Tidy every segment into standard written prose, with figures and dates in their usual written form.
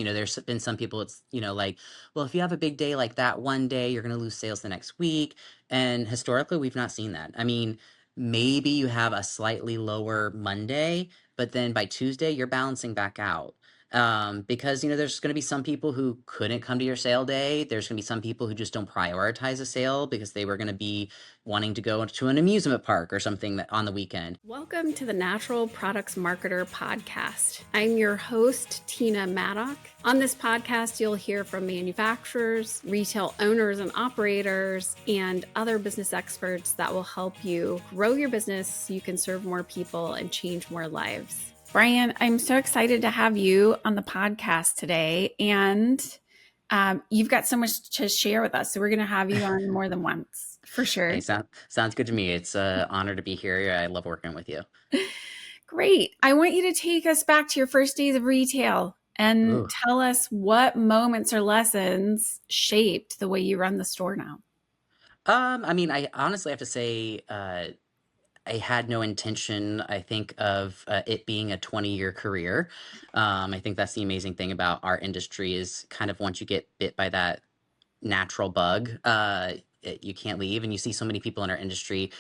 There's been some people, it's, like, well, if you have a big day like that one day, you're going to lose sales the next week. And historically, we've not seen that. I mean, maybe you have a slightly lower Monday, but then by Tuesday, you're balancing back out. Because, there's going to be some people who couldn't come to your sale day. There's going to be some people who just don't prioritize a sale because they were going to be wanting to go to an amusement park or something on the weekend. Welcome to the Natural Products Marketer Podcast. I'm your host, Tina Maddock. On this podcast, you'll hear from manufacturers, retail owners and operators, and other business experts that will help you grow your business so you can serve more people and change more lives. Brian, I'm so excited to have you on the podcast today, and you've got so much to share with us. So we're going to have you on more than once, for sure. Hey, sounds good to me. It's an honor to be here. I love working with you. Great. I want you to take us back to your first days of retail and tell us what moments or lessons shaped the way you run the store now. I honestly have to say, I had no intention, I think, of it being a 20-year career. I think that's the amazing thing about our industry is kind of once you get bit by that natural bug, you can't leave. And you see so many people in our industry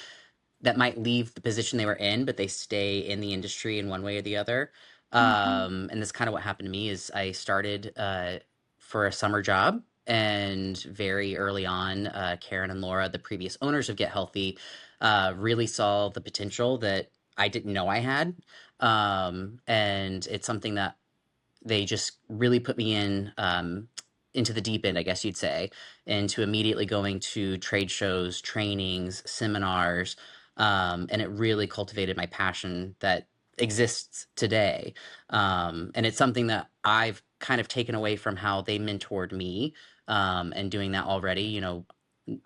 that might leave the position they were in, but they stay in the industry in one way or the other. And that's kind of what happened to me is I started for a summer job. And very early on, Karen and Laura, the previous owners of Get Healthy, really saw the potential that I didn't know I had. And it's something that they just really put me in into the deep end, I guess you'd say, into immediately going to trade shows, trainings, seminars, and it really cultivated my passion that exists today. And it's something that I've kind of taken away from how they mentored me, and doing that already.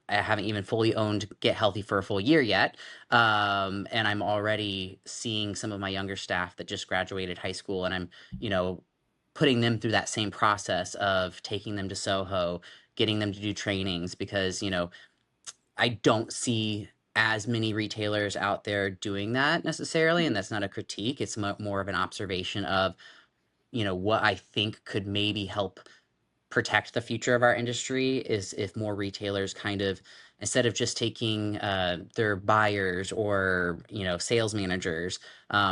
I haven't even fully owned Get Healthy for a full year yet. And I'm already seeing some of my younger staff that just graduated high school, and I'm, putting them through that same process of taking them to Soho, getting them to do trainings, because, I don't see as many retailers out there doing that necessarily. And that's not a critique. It's more of an observation of, what I think could maybe help protect the future of our industry is if more retailers kind of, instead of just taking their buyers or sales managers,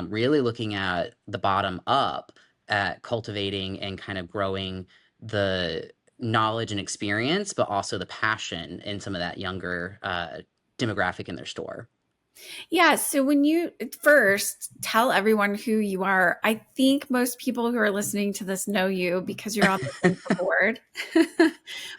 really looking at the bottom up at cultivating and kind of growing the knowledge and experience, but also the passion in some of that younger demographic in their store. Yeah. So when you first tell everyone who you are, I think most people who are listening to this know you because you're on the SENPA board.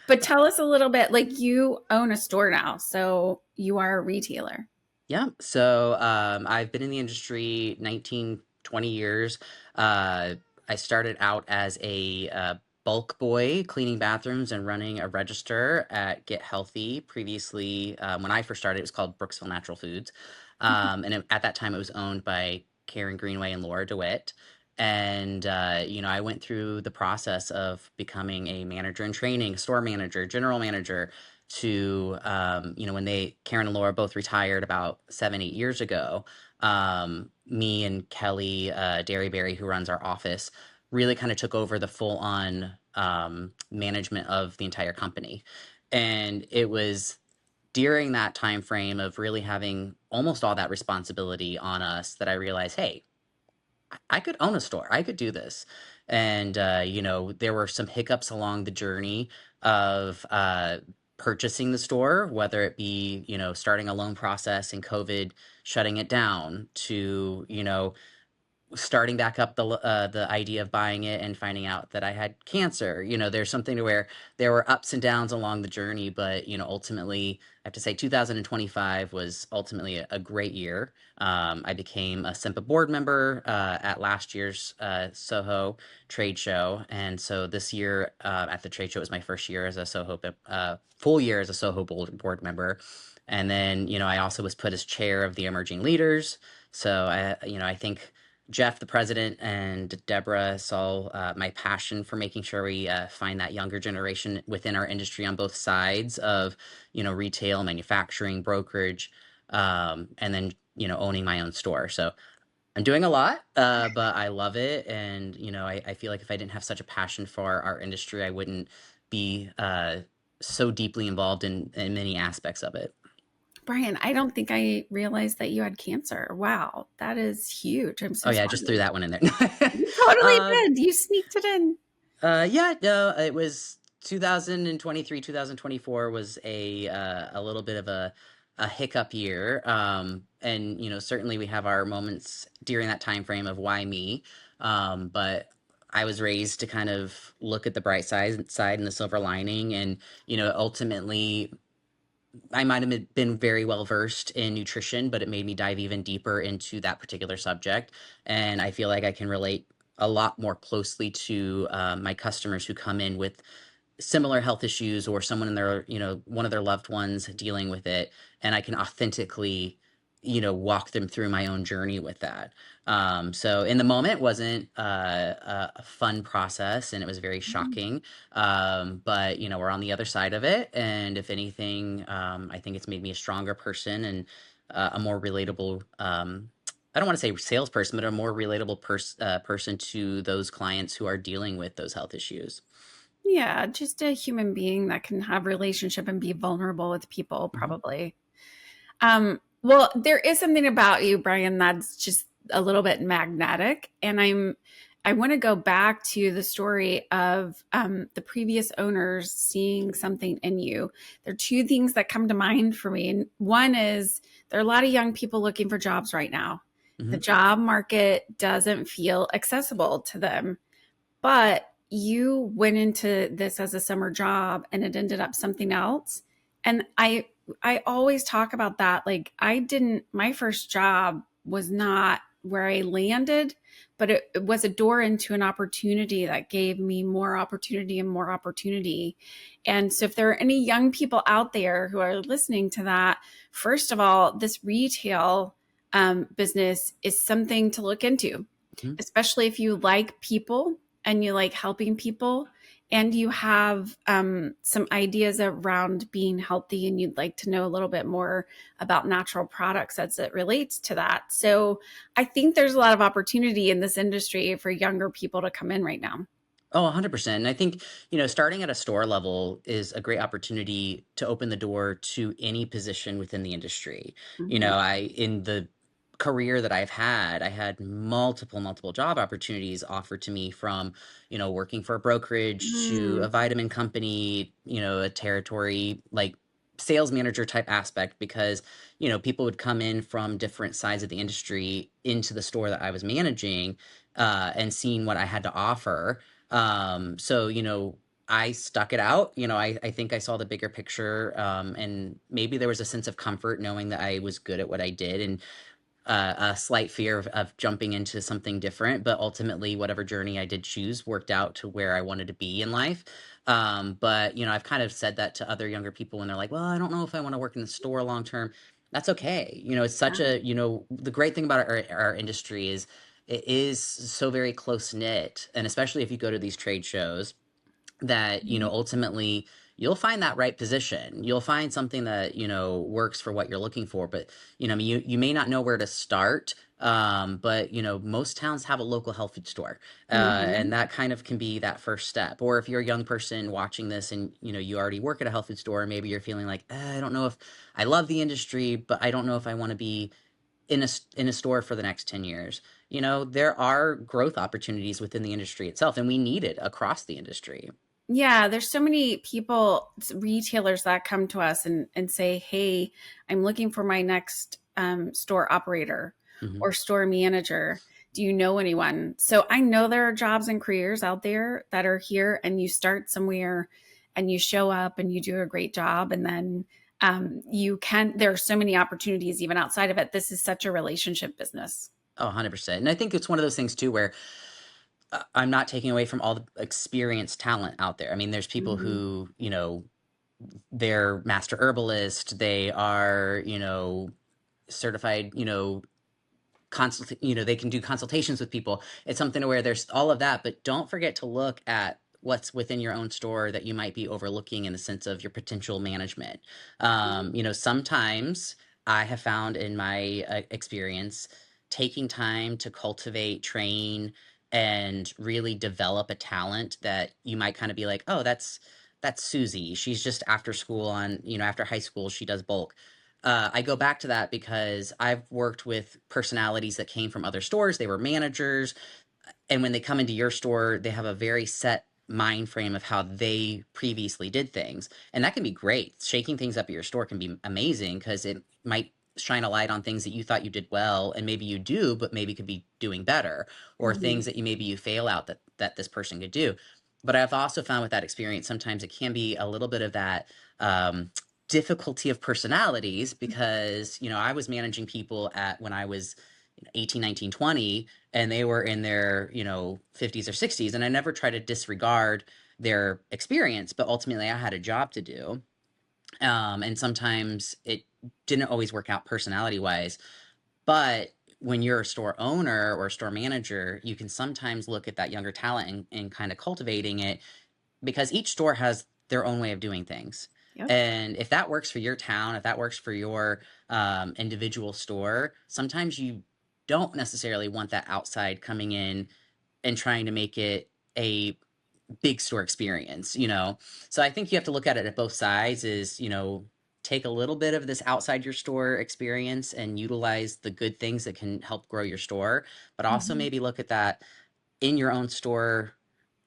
But tell us a little bit, like you own a store now, so you are a retailer. Yeah. So I've been in the industry 19, 20 years. I started out as a bulk boy cleaning bathrooms and running a register at Get Healthy. Previously, when I first started, it was called Brooksville Natural Foods. At that time, it was owned by Karen Greenway and Laura DeWitt. And, I went through the process of becoming a manager in training, store manager, general manager, to when Karen and Laura both retired about 7, 8 years ago. Me and Kelly Derryberry, who runs our office, really kind of took over the full-on management of the entire company. And it was during that time frame of really having almost all that responsibility on us that I realized, hey, I could own a store. I could do this. And, there were some hiccups along the journey of purchasing the store, whether it be, starting a loan process and COVID shutting it down to, starting back up the idea of buying it and finding out that I had cancer. There's something to where there were ups and downs along the journey, but ultimately I have to say 2025 was ultimately a great year. I became a SENPA board member at last year's Soho trade show, and so this year at the trade show was my first year as a Soho full year as a Soho board member. And then I also was put as chair of the emerging leaders. So I think Jeff, the president, and Deborah saw my passion for making sure we find that younger generation within our industry on both sides of, retail, manufacturing, brokerage, and then, owning my own store. So I'm doing a lot, but I love it, and I feel like if I didn't have such a passion for our industry, I wouldn't be so deeply involved in many aspects of it. Brian, I don't think I realized that you had cancer. Wow, that is huge. I'm Oh so yeah, I just threw sorry. that one in there. You totally uh, did. You sneaked it in. yeah, no, it was 2023, 2024 was a little bit of a hiccup year. And certainly we have our moments during that time frame of why me. But I was raised to kind of look at the bright side and the silver lining, and ultimately I might have been very well versed in nutrition, but it made me dive even deeper into that particular subject. And I feel like I can relate a lot more closely to my customers who come in with similar health issues, or someone in their, one of their loved ones dealing with it. And I can authentically, walk them through my own journey with that. So in the moment wasn't a fun process, and it was very Mm. shocking. But we're on the other side of it. And if anything, I think it's made me a stronger person, and a more relatable, I don't want to say salesperson, but a more relatable person to those clients who are dealing with those health issues. Yeah, just a human being that can have relationship and be vulnerable with people, Mhm. probably. Well, there is something about you, Brian, that's just a little bit magnetic. And I want to go back to the story of the previous owners seeing something in you. There are two things that come to mind for me. And one is there are a lot of young people looking for jobs right now. The Mhm. job market doesn't feel accessible to them, but you went into this as a summer job and it ended up something else. And I always talk about that. Like, I didn't, my first job was not where I landed, but it was a door into an opportunity that gave me more opportunity and more opportunity. And so if there are any young people out there who are listening to that, first of all, this retail business is something to look into, Mhm. especially if you like people and you like helping people, and you have some ideas around being healthy, and you'd like to know a little bit more about natural products as it relates to that. So I think there's a lot of opportunity in this industry for younger people to come in right now. Oh, 100%. And I think, starting at a store level is a great opportunity to open the door to any position within the industry. Mhm. In the career that I've had, I had multiple job opportunities offered to me, from, working for a brokerage to Mm. a vitamin company, a territory like sales manager type aspect, because, people would come in from different sides of the industry into the store that I was managing, and seeing what I had to offer. So, I stuck it out. I think I saw the bigger picture, and maybe there was a sense of comfort knowing that I was good at what I did, and a slight fear of jumping into something different. But ultimately, whatever journey I did choose worked out to where I wanted to be in life. But, I've kind of said that to other younger people when they're like, well, I don't know if I want to work in the store long term. That's okay. It's such Yeah. the great thing about our industry is it is so very close knit. And especially if you go to these trade shows, that Mhm. ultimately you'll find that right position, you'll find something that works for what you're looking for. But I mean, you may not know where to start. But most towns have a local health food store, and Mhm. that kind of can be that first step. Or if you're a young person watching this, and you already work at a health food store, maybe you're feeling like, I don't know if I love the industry, but I don't know if I want to be in a store for the next 10 years. There are growth opportunities within the industry itself, and we need it across the industry. Yeah, there's so many people, retailers that come to us and say, "Hey, I'm looking for my next store operator Mhm. or store manager. Do you know anyone?" So I know there are jobs and careers out there that are here, and you start somewhere, and you show up, and you do a great job, and then you can. There are so many opportunities even outside of it. This is such a relationship business. Oh, 100%. And I think it's one of those things too where I'm not taking away from all the experienced talent out there. I mean, there's people Mhm. who, they're master herbalist, they are, certified, they can do consultations with people. It's something to where there's all of that, but don't forget to look at what's within your own store that you might be overlooking in the sense of your potential management. Sometimes I have found in my experience, taking time to cultivate, train, and really develop a talent that you might kind of be like, oh, that's Susie. She's just after school on, after high school, she does bulk. I go back to that because I've worked with personalities that came from other stores. They were managers, and when they come into your store, they have a very set mind frame of how they previously did things. And that can be great. Shaking things up at your store can be amazing because it might shine a light on things that you thought you did well and maybe you do, but maybe could be doing better, or Mhm. things that you fail out that this person could do. But I've also found with that experience, sometimes it can be a little bit of that um, difficulty of personalities because, I was managing people at when I was 18, 19, 20, and they were in their 50s or 60s, and I never try to disregard their experience, but ultimately I had a job to do, and sometimes it didn't always work out personality wise. But when you're a store owner or a store manager, you can sometimes look at that younger talent and kind of cultivating it, because each store has their own way of doing things. Yep. And if that works for your town, if that works for your individual store, sometimes you don't necessarily want that outside coming in and trying to make it a big store experience. So I think you have to look at it at both sides, is take a little bit of this outside your store experience and utilize the good things that can help grow your store, but also Mhm. maybe look at that in your own store,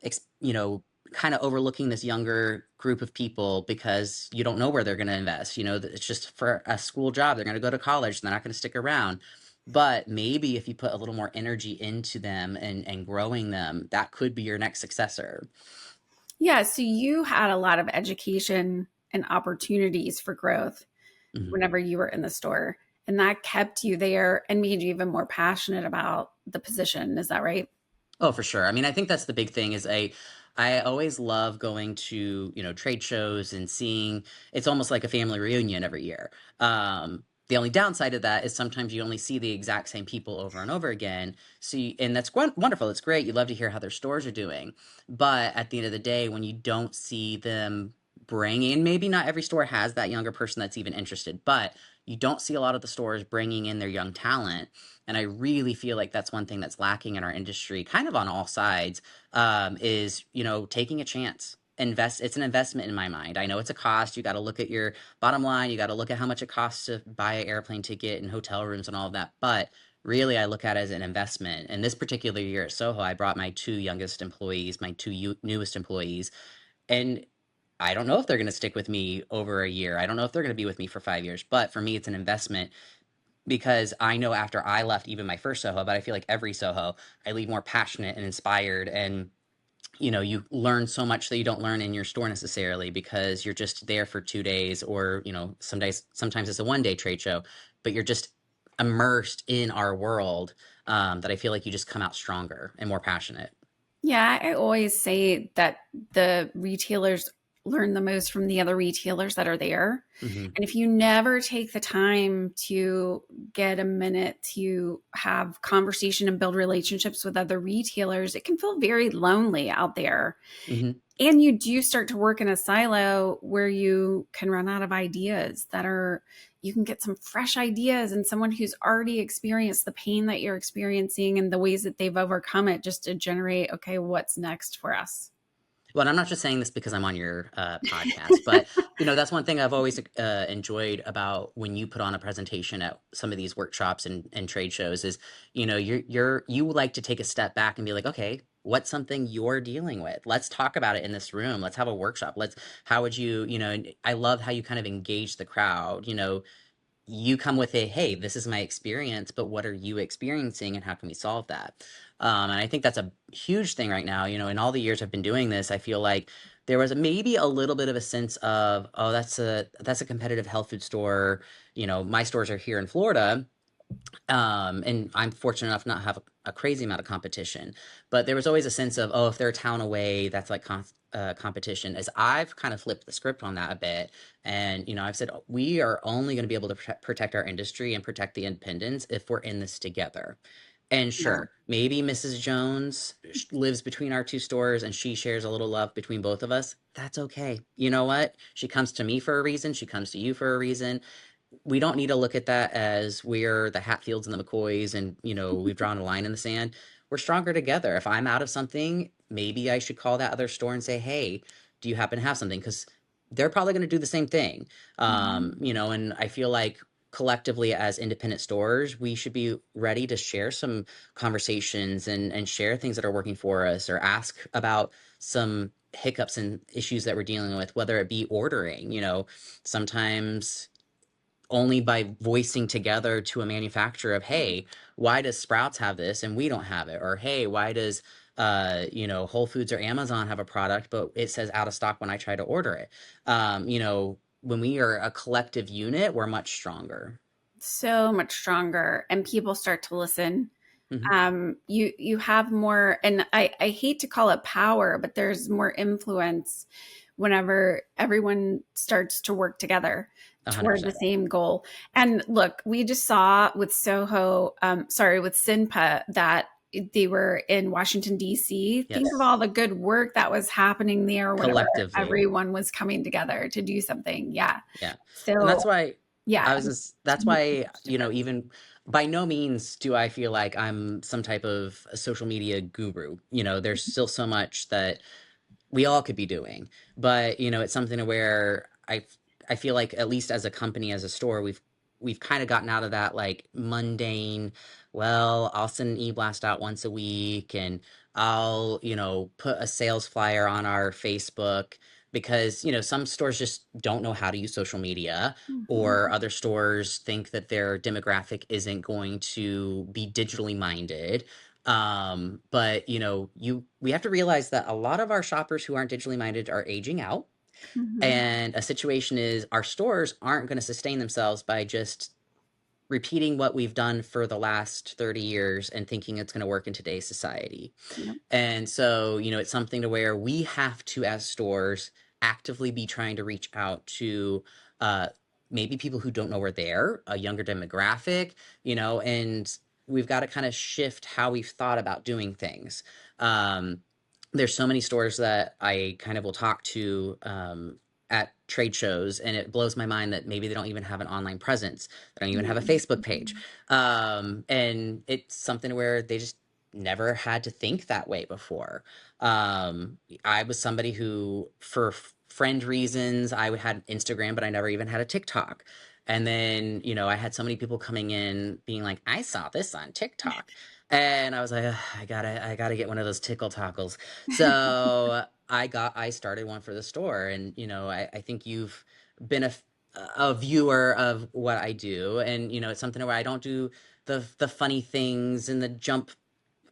ex- you know, kind of overlooking this younger group of people because you don't know where they're going to invest. It's just for a school job. They're going to go to college. They're not going to stick around. But maybe if you put a little more energy into them and growing them, that could be your next successor. Yeah, so you had a lot of education and opportunities for growth Mhm. whenever you were in the store, and that kept you there and made you even more passionate about the position. Is that right? Oh, for sure. I mean, I think that's the big thing is I always love going to, trade shows and seeing it's almost like a family reunion every year. The only downside of that is sometimes you only see the exact same people over and over again. And that's wonderful. It's great. You love to hear how their stores are doing. But at the end of the day, when you don't see them bring in, maybe not every store has that younger person that's even interested, but you don't see a lot of the stores bringing in their young talent. And I really feel like that's one thing that's lacking in our industry, kind of on all sides, is, taking a chance. It's an investment in my mind. I know it's a cost. You got to look at your bottom line. You got to look at how much it costs to buy an airplane ticket and hotel rooms and all of that. But really, I look at it as an investment. And this particular year at Soho, I brought my two youngest employees, my two newest employees, and I don't know if they're going to stick with me over a year. I don't know if they're going to be with me for 5 years, but for me, it's an investment because I know after I left even my first Soho, but I feel like every Soho, I leave more passionate and inspired. And, you learn so much that you don't learn in your store necessarily because you're just there for 2 days, or, sometimes it's a 1 day trade show, but you're just immersed in our world, that I feel like you just come out stronger and more passionate. Yeah, I always say that the retailers learn the most from the other retailers that are there. Hmm. And if you never take the time to get a minute to have conversation and build relationships with other retailers, it can feel very lonely out there. Hmm. And you do start to work in a silo where you can run out of ideas that are, you can get some fresh ideas and someone who's already experienced the pain that you're experiencing and the ways that they've overcome it just to generate, okay, what's next for us? Well, I'm not just saying this because I'm on your podcast, but that's one thing I've always enjoyed about when you put on a presentation at some of these workshops and trade shows is, you like to take a step back and be like, okay, what's something you're dealing with? Let's talk about it in this room. Let's have a workshop. How would and I love how you kind of engage the crowd. You come with a, hey, this is my experience, but what are you experiencing and how can we solve that? And I think that's a huge thing right now. In all the years I've been doing this, I feel like there was maybe a little bit of a sense of, oh, that's a competitive health food store. My stores are here in Florida, and I'm fortunate enough not to have a crazy amount of competition. But there was always a sense of, oh, if they're a town away, that's like competition. As I've kind of flipped the script on that a bit, and I've said we are only going to be able to protect our industry and protect the independents if we're in this together. And Yeah. sure, maybe Mrs. Jones lives between our two stores and she shares a little love between both of us. That's okay. You know what? She comes to me for a reason. She comes to you for a reason. we don't need to look at that as we're the Hatfields and the McCoys and, we've drawn a line in the sand. We're stronger together. If I'm out of something, maybe I should call that other store and say, hey, do you happen to have something? Because they're probably going to do the same thing. Mhm. And I feel like collectively as independent stores, we should be ready to share some conversations and share things that are working for us or ask about some hiccups and issues that we're dealing with, whether it be ordering, sometimes only by voicing together to a manufacturer of, hey, why does Sprouts have this and we don't have it? Or hey, why does Whole Foods or Amazon have a product but it says out of stock when I try to order it? When we are a collective unit, we're much stronger. So much stronger, and people start to listen. Hmm. You have more, and I hate to call it power, but there's more influence whenever everyone starts to work together A hundred toward the percent. same goal. And look, we just saw with with SENPA that they were in Washington, D.C. Think of Yes. all the good work that was happening there whenever Collectively. everyone was coming together to do something. Yeah. Yeah. And So, that's why yeah. that's Makes a why, huge difference. even by no means do I feel like I'm some type of a social media guru. There's still so much that we all could be doing, but it's something to where I feel like at least as a company, as a store, we've kind of gotten out of that like mundane, well, I'll send an e-blast out once a week and I'll, put a sales flyer on our Facebook because, some stores just don't know how to use social media, or Mhm. other stores think that their demographic isn't going to be digitally minded. But we have to realize that a lot of our shoppers who aren't digitally minded are aging out. Mhm. And a situation is our stores aren't going to sustain themselves by just repeating what we've done for the last 30 years and thinking it's going to work in today's society. Yep. And so, it's something to where we have to, as stores, actively be trying to reach out to uh, maybe people who don't know we're there, a younger demographic, and we've got to kind of shift how we've thought about doing things. Um, there's so many stores that I kind of will talk to at trade shows, and it blows my mind that maybe they don't even have an online presence. They don't even have a Facebook page. Mhm. And it's something where they just never had to think that way before. I was somebody who, for friend reasons, I had Instagram, but I never even had a TikTok. And then, I had so many people coming in being like, I saw this on TikTok. And I was like, "Ugh, I gotta get one of those tickle tockles." So I started one for the store. And, I think you've been a viewer of what I do. And, it's something where I don't do the funny things and the jump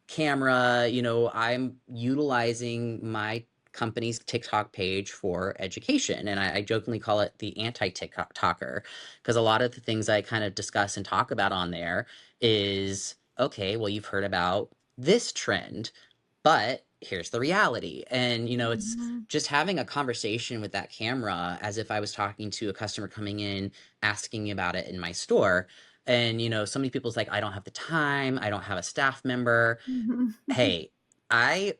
camera. I'm utilizing my company's TikTok page for education. And I jokingly call it the anti-TikToker, because a lot of the things I kind of discuss and talk about on there is, okay, well, you've heard about this trend, but here's the reality. And, it's Mhm. just having a conversation with that camera as if I was talking to a customer coming in asking about it in my store. And, so many people's like, I don't have the time, I don't have a staff member. Mhm. Hey, I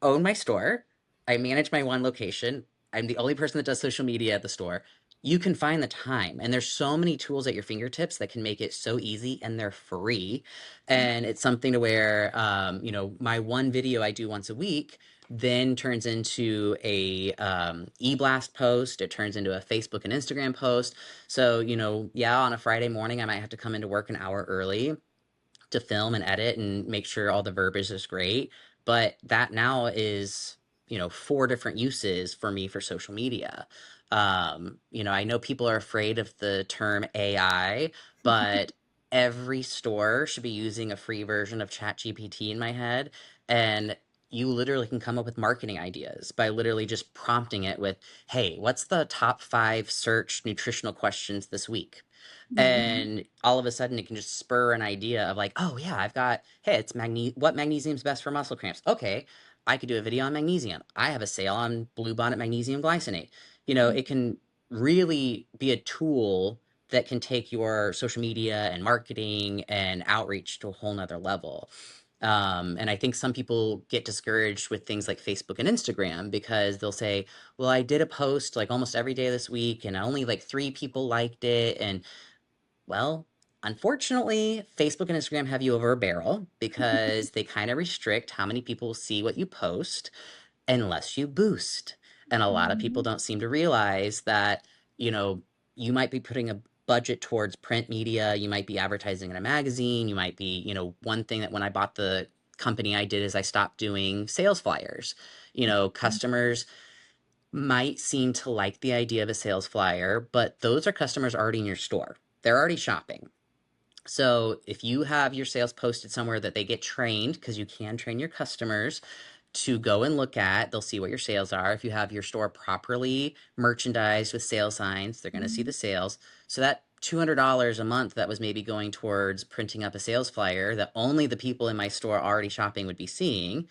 own my store. I manage my one location. I'm the only person that does social media at the store. You can find the time, and there's so many tools at your fingertips that can make it so easy, and they're free. And it's something to where, my one video I do once a week then turns into a e-blast post. It turns into a Facebook and Instagram post. So, yeah, on a Friday morning, I might have to come into work an hour early to film and edit and make sure all the verbiage is great. But that now is, four different uses for me for social media. I know people are afraid of the term AI, but every store should be using a free version of ChatGPT in my head. And you literally can come up with marketing ideas by literally just prompting it with, hey, what's the top 5 search nutritional questions this week? Mhm. And all of a sudden it can just spur an idea of like, oh yeah, I've got, hey, it's what magnesium's best for muscle cramps. Okay, I could do a video on magnesium. I have a sale on Bluebonnet magnesium glycinate. It can really be a tool that can take your social media and marketing and outreach to a whole nother level. And I think some people get discouraged with things like Facebook and Instagram because they'll say, well, I did a post like almost every day this week and only like 3 people liked it. And well, unfortunately, Facebook and Instagram have you over a barrel because they kind of restrict how many people see what you post unless you boost. And a lot of people Mhm. don't seem to realize that, you know, you might be putting a budget towards print media, you might be advertising in a magazine, you might be, one thing that when I bought the company I did is I stopped doing sales flyers. Customers might seem to like the idea of a sales flyer, but those are customers already in your store. They're already shopping. So if you have your sales posted somewhere that they get trained, because you can train your customers to go and look at, they'll see what your sales are. If you have your store properly merchandised with sales signs, they're going to see Mhm. the sales. So that $200 a month that was maybe going towards printing up a sales flyer that only the people in my store already shopping would be seeing,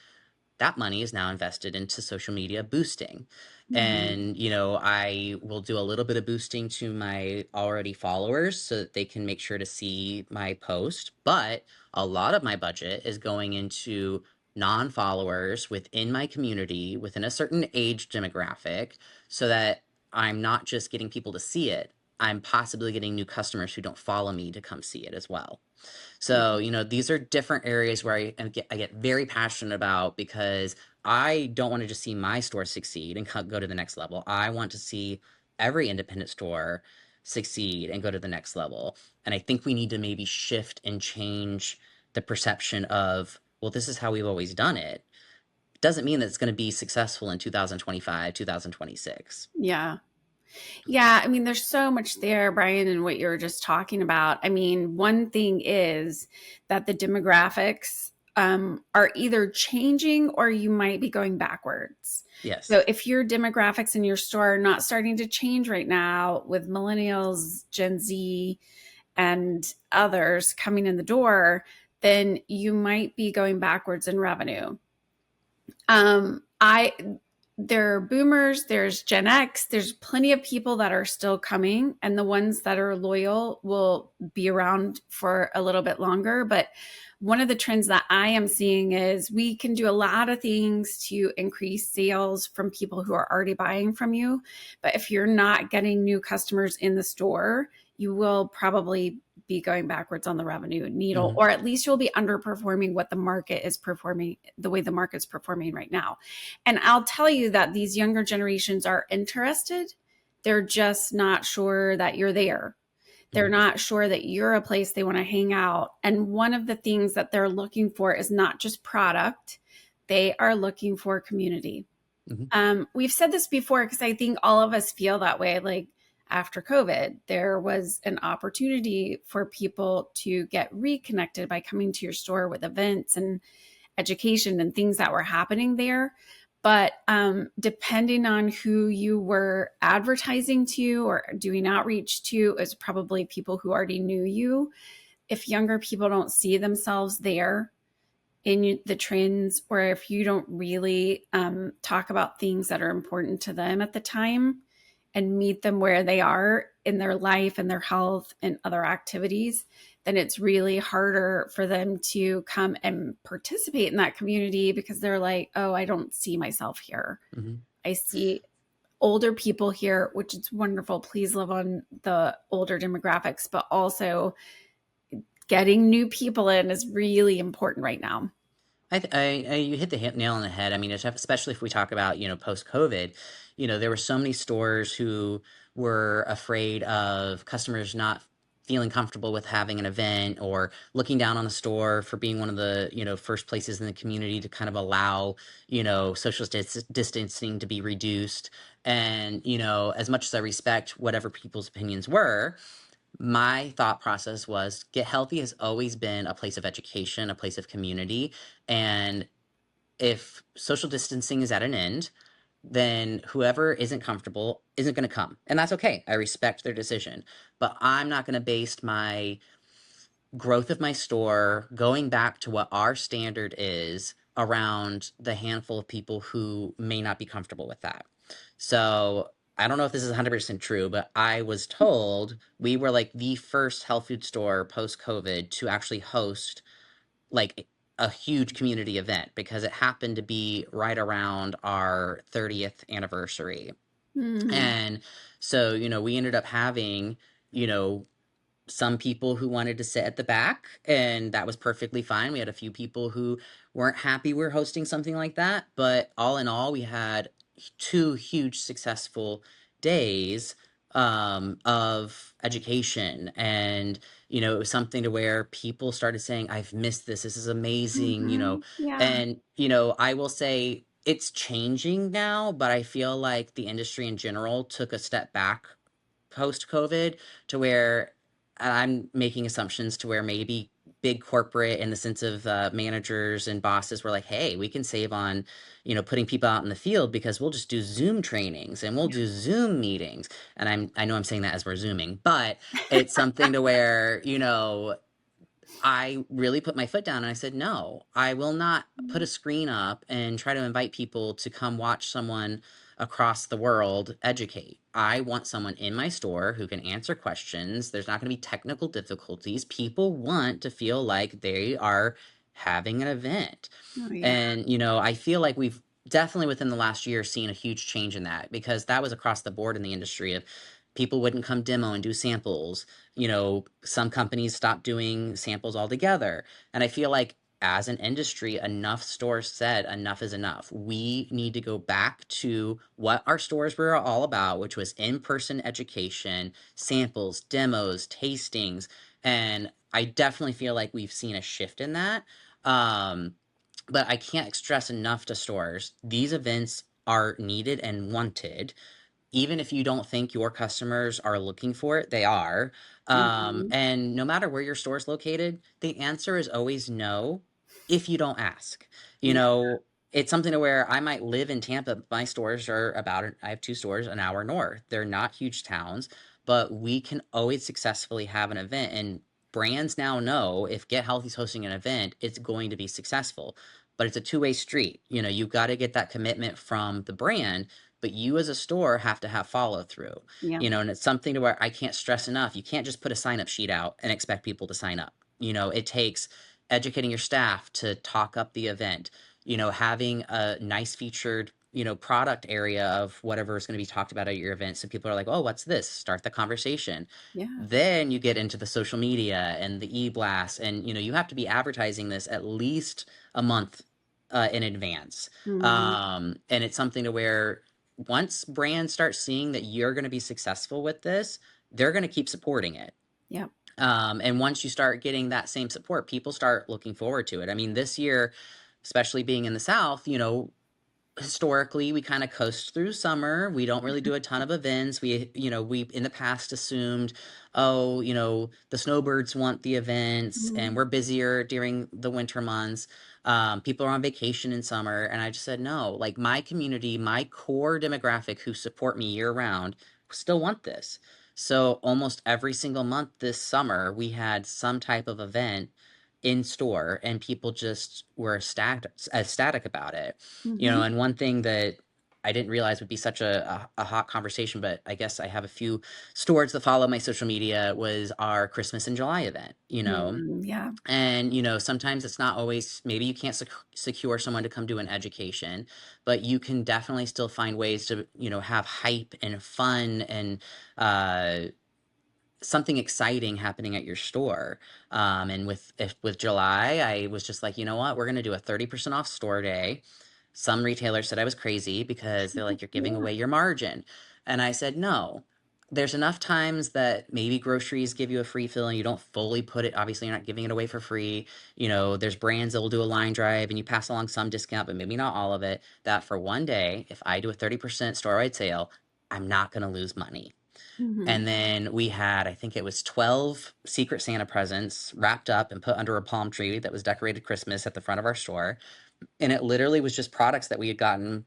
that money is now invested into social media boosting. Mhm. And, I will do a little bit of boosting to my already followers so that they can make sure to see my post. But a lot of my budget is going into non followers within my community, within a certain age demographic, so that I'm not just getting people to see it, I'm possibly getting new customers who don't follow me to come see it as well. Yeah. So, these are different areas where I get very passionate about because I don't want to just see my store succeed and go to the next level. I want to see every independent store succeed and go to the next level. And I think we need to maybe shift and change the perception of, well, this is how we've always done it. Doesn't mean that it's going to be successful in 2025, 2026. Yeah. Yeah, I mean, there's so much there, Brian, in what you were just talking about. I mean, one thing is that the demographics are either changing or you might be going backwards. Yes. So if your demographics in your store are not starting to change right now with millennials, Gen Z, and others coming in the door, then you might be going backwards in revenue. I There are boomers, there's Gen X, there's plenty of people that are still coming, and the ones that are loyal will be around for a little bit longer. But one of the trends that I am seeing is we can do a lot of things to increase sales from people who are already buying from you. But if you're not getting new customers in the store, you will probably be going backwards on the revenue needle, Hmm. or at least you'll be underperforming what the market is performing, the way the market's performing right now. And I'll tell you that these younger generations are interested. They're just not sure that you're there. They're Hmm. not sure that you're a place they want to hang out. And one of the things that they're looking for is not just product, they are looking for community. Hmm. We've said this before because I think all of us feel that way. Like after COVID, there was an opportunity for people to get reconnected by coming to your store with events and education and things that were happening there. But depending on who you were advertising to or doing outreach to, is probably people who already knew you. If younger people don't see themselves there in the trends, or if you don't really talk about things that are important to them at the time and meet them where they are in their life and their health and other activities, then it's really harder for them to come and participate in that community because they're like, oh, I don't see myself here. Hmm. I see older people here, which is wonderful. Please live on the older demographics, but also getting new people in is really important right now. You hit the nail on the head. I mean, especially if we talk about, post COVID, there were so many stores who were afraid of customers not feeling comfortable with having an event or looking down on the store for being one of the, first places in the community to kind of allow, social distancing to be reduced. And, as much as I respect whatever people's opinions were, my thought process was get healthy has always been a place of education, a place of community. And if social distancing is at an end, then whoever isn't comfortable isn't going to come. And that's okay. I respect their decision. But I'm not going to base my growth of my store going back to what our standard is around the handful of people who may not be comfortable with that. So I don't know if this is 100% true, but I was told we were like the first health food store post COVID to actually host like a huge community event because it happened to be right around our 30th anniversary. Mhm. And so, we ended up having, you know, some people who wanted to sit at the back, and that was perfectly fine. We had a few people who weren't happy we are hosting something like that, but all in all, we had two huge successful days of education. And it was something to where people started saying, "I've missed this. This is amazing." Yeah. And I will say it's changing now, but I feel like the industry in general took a step back post COVID, to where I'm making assumptions to where maybe big corporate, in the sense of managers and bosses, were like, "Hey, we can save on, putting people out in the field because we'll just do Zoom trainings and we'll Yeah. do Zoom meetings." And I know I'm saying that as we're zooming, but it's something to where, I really put my foot down and I said, "No, I will not put a screen up and try to invite people to come watch someone across the world educate. I want someone in my store who can answer questions. There's not going to be technical difficulties. People want to feel like they are having an event." Oh, yeah. And, I feel like we've definitely within the last year seen a huge change in that, because that was across the board in the industry of people wouldn't come demo and do samples. Some companies stopped doing samples altogether. And I feel like as an industry, enough stores said enough is enough. We need to go back to what our stores were all about, which was in person education, samples, demos, tastings. And I definitely feel like we've seen a shift in that. Um, but I can't stress enough to stores, these events are needed and wanted. Even if you don't think your customers are looking for it, they are. Mhm. And no matter where your store is located, the answer is always no if you don't ask. You Yeah. know, it's something to where I might live in Tampa. My stores are I have two stores an hour north. They're not huge towns, but we can always successfully have an event. And brands now know if Get Healthy's hosting an event, it's going to be successful. But it's a two-way street. You've got to get that commitment from the brand, but you as a store have to have follow through. Yeah. And it's something to where I can't stress enough. You can't just put a sign up sheet out and expect people to sign up. It takes educating your staff to talk up the event, having a nice featured, product area of whatever is going to be talked about at your event. So people are like, "Oh, what's this?" Start the conversation. Yeah. Then you get into the social media and the e-blast, and you have to be advertising this at least a month in advance. Mhm. And it's something to where once brands start seeing that you're going to be successful with this, they're going to keep supporting it. Yep. And once you start getting that same support, people start looking forward to it. I mean, this year, especially being in the South, historically we kind of coast through summer. We don't really do a ton of events. We in the past assumed, oh, the snowbirds want the events and Mhm. we're busier during the winter months. People are on vacation in summer. And I just said, no, like my community, my core demographic who support me year round still want this. So almost every single month this summer, we had some type of event in store, and people just were ecstatic about it. Mhm. And one thing that I didn't realize would be such a hot conversation, but I guess I have a few stores that follow my social media, was our Christmas in July event. Yeah. And, sometimes it's not always, maybe you can't secure someone to come do an education, but you can definitely still find ways to, have hype and fun and, uh, something exciting happening at your store. And with July, I was just like, you know what, we're gonna do a 30% off store day. Some retailers said I was crazy because they're like, "You're giving Yeah. away your margin," and I said, "No." There's enough times that maybe groceries give you a free fill and you don't fully put it. Obviously, you're not giving it away for free. There's brands that will do a line drive and you pass along some discount, but maybe not all of it. That for one day, if I do a 30% store wide sale, I'm not going to lose money. Mhm. And then we had, I think it was 12 Secret Santa presents wrapped up and put under a palm tree that was decorated Christmas at the front of our store. And it literally was just products that we had gotten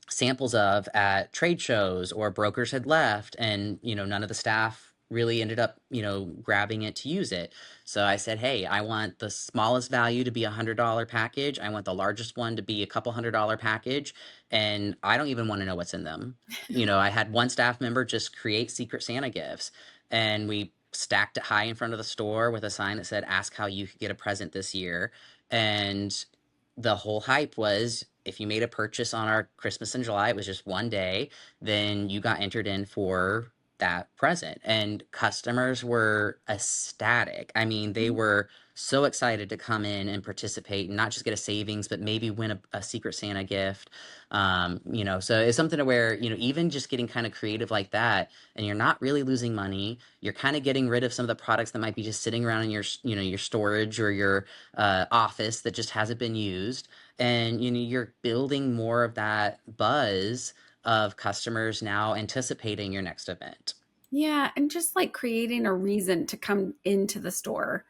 samples of at trade shows or brokers had left. And, none of the staff really ended up, grabbing it to use it. So I said, "Hey, I want the smallest value to be $100 package. I want the largest one to be a couple $100 package. And I don't even want to know what's in them." I had one staff member just create Secret Santa gifts, and we stacked it high in front of the store with a sign that said, "Ask how you could get a present this year." And the whole hype was if you made a purchase on our Christmas in July, it was just one day, then you got entered in for that present. And customers were ecstatic. I mean, they were so excited to come in and participate and not just get a savings, but maybe win a Secret Santa gift. So it's something to where, even just getting kind of creative like that, and you're not really losing money. You're kind of getting rid of some of the products that might be just sitting around in your storage or your office that just hasn't been used, and you're building more of that buzz of customers now anticipating your next event. Yeah, and just like creating a reason to come into the store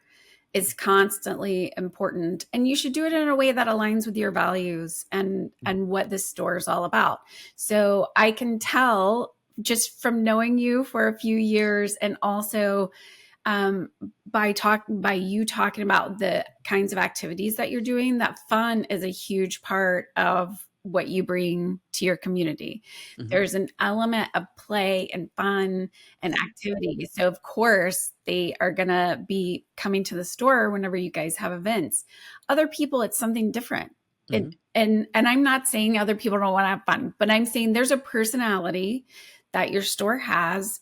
is constantly important, and you should do it in a way that aligns with your values and what this store is all about. So I can tell just from knowing you for a few years, and also um, by you talking about the kinds of activities that you're doing, that fun is a huge part of what you bring to your community. Mm-hmm. There's an element of play and fun and activity. So of course they are going to be coming to the store whenever you guys have events. Other people, it's something different. Mm-hmm. And I'm not saying other people don't want to have fun, but I'm saying there's a personality that your store has.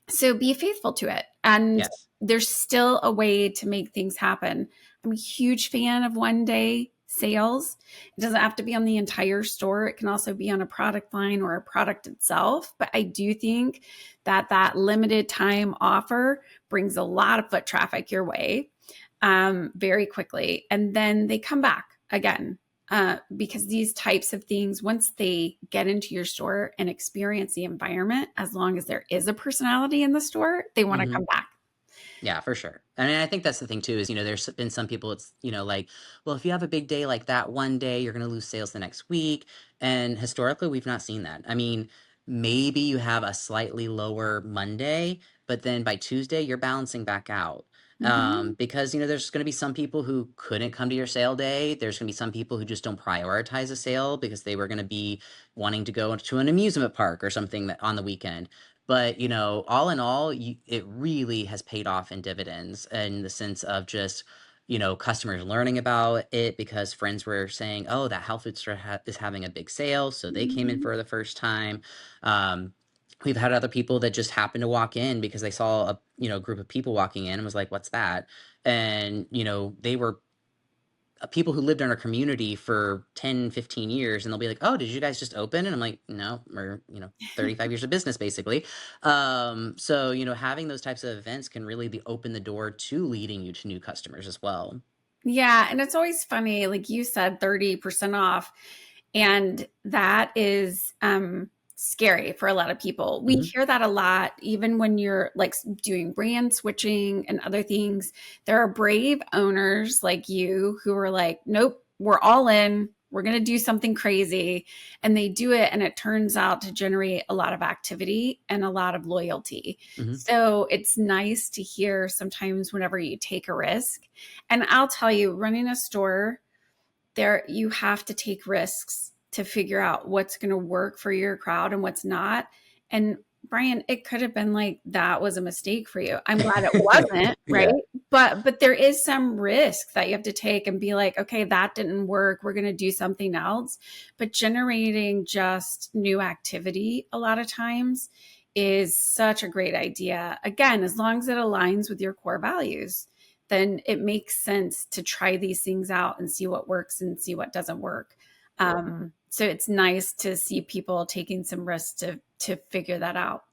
So be faithful to it. And Yes. there's still a way to make things happen. I'm a huge fan of one day sales. It doesn't have to be on the entire store. It can also be on a product line or a product itself. But I do think that that limited time offer brings a lot of foot traffic your way very quickly. And then they come back again. Because these types of things, once they get into your store and experience the environment, as long as there is a personality in the store, they want to Mm-hmm. come back. Yeah, for sure. I mean, I think that's the thing too is, there's been some people, it's, like, well, if you have a big day like that one day, you're going to lose sales the next week. And historically, we've not seen that. I mean, maybe you have a slightly lower Monday, but then by Tuesday, you're balancing back out. Mm-hmm. Because, there's going to be some people who couldn't come to your sale day. There's going to be some people who just don't prioritize a sale because they were going to be wanting to go to an amusement park or something that, on the weekend. But, all in all, it really has paid off in dividends in the sense of just, customers learning about it because friends were saying, oh, that health food store is having a big sale. So they came in Mm-hmm. for the first time. Um, we've had other people that just happened to walk in because they saw a, group of people walking in and was like, what's that? And, they were people who lived in our community for 10, 15 years, and they'll be like, oh, did you guys just open? And I'm like, no, we're 35 years of business basically. So having those types of events can really be open the door to leading you to new customers as well. Yeah. And it's always funny, like you said, 30% off. And that is scary for a lot of people. We Hmm. hear that a lot, even when you're like doing brand switching and other things. There are brave owners like you who are like, nope, we're all in. We're going to do something crazy. And they do it. And it turns out to generate a lot of activity and a lot of loyalty. Hmm. So it's nice to hear sometimes whenever you take a risk. And I'll tell you, running a store, there you have to take risks to figure out what's going to work for your crowd and what's not. And Brian, it could have been like that was a mistake for you. I'm glad it wasn't, right? Yeah. But there is some risk that you have to take and be like, okay, that didn't work. We're going to do something else. But generating just new activity a lot of times is such a great idea. Again, as long as it aligns with your core values, then it makes sense to try these things out and see what works and see what doesn't work. So it's nice to see people taking some risks to figure that out.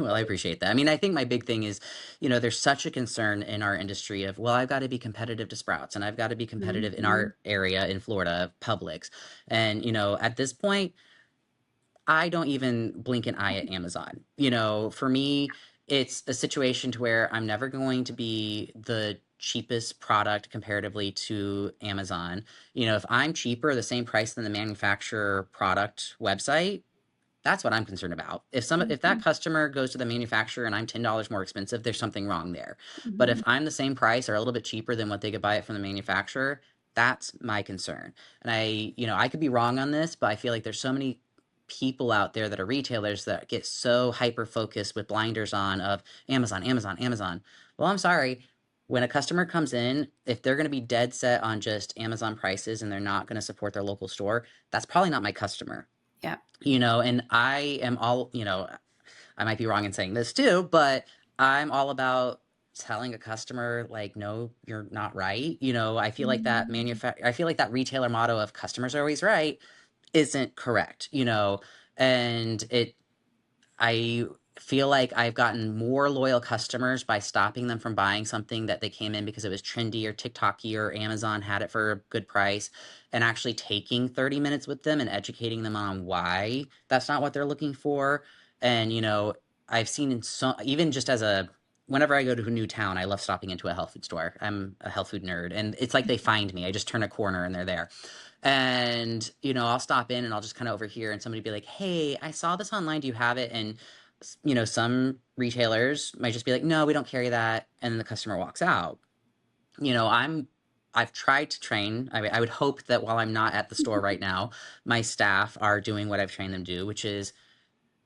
Well, I appreciate that. I mean, I think my big thing is, there's such a concern in our industry of, well, I've got to be competitive to Sprouts and I've got to be competitive in Mhm. our area in Florida, Publix. And, at this point, I don't even blink an eye at Amazon. For me, it's a situation to where I'm never going to be the cheapest product comparatively to Amazon. If I'm cheaper, the same price than the manufacturer product website, that's what I'm concerned about. If that Mhm. customer goes to the manufacturer and I'm $10 more expensive, there's something wrong there. But if Mhm. I'm the same price or a little bit cheaper than what they could buy it from the manufacturer, that's my concern. And I could be wrong on this, but I feel like there's so many people out there that are retailers that get so hyper focused with blinders on of Amazon, Amazon, Amazon. Well, I'm sorry. when a customer comes in, if they're going to be dead set on just Amazon prices and they're not going to support their local store, that's probably not my customer. Yeah. And I am all, I might be wrong in saying this too, but I'm all about telling a customer like, no, you're not right. I feel like Mhm. I feel like that retailer motto of customers are always right isn't correct, and I feel like I've gotten more loyal customers by stopping them from buying something that they came in because it was trendy or TikToky or Amazon had it for a good price, and actually taking 30 minutes with them and educating them on why that's not what they're looking for. And, I've seen in so even just as a whenever I go to a new town, I love stopping into a health food store. I'm a health food nerd, and it's like they find me. I just turn a corner and they're there. And, I'll stop in and I'll just kind of overhear and somebody be like, "Hey, I saw this online. Do you have it?" And, some retailers might just be like, "No, we don't carry that." And then the customer walks out. You know, I'm, I've tried to train. I would hope that while I'm not at the store right now, my staff are doing what I've trained them to do, which is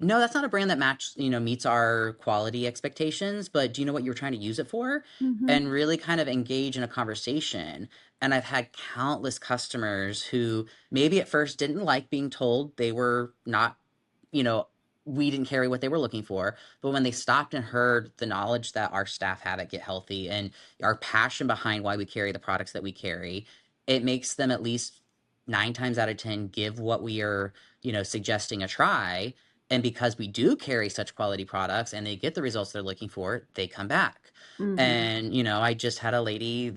no, that's not a brand that meets our quality expectations, but do you know what you were trying to use it for? Mhm. And really kind of engage in a conversation. And I've had countless customers who maybe at first didn't like being told they were not, you know, we didn't carry what they were looking for. But when they stopped and heard the knowledge that our staff have at Get Healthy and our passion behind why we carry the products that we carry, it makes them at least 9 times out of 10 give what we are, suggesting a try, and because we do carry such quality products and they get the results they're looking for, they come back. Mhm. And, I just had a lady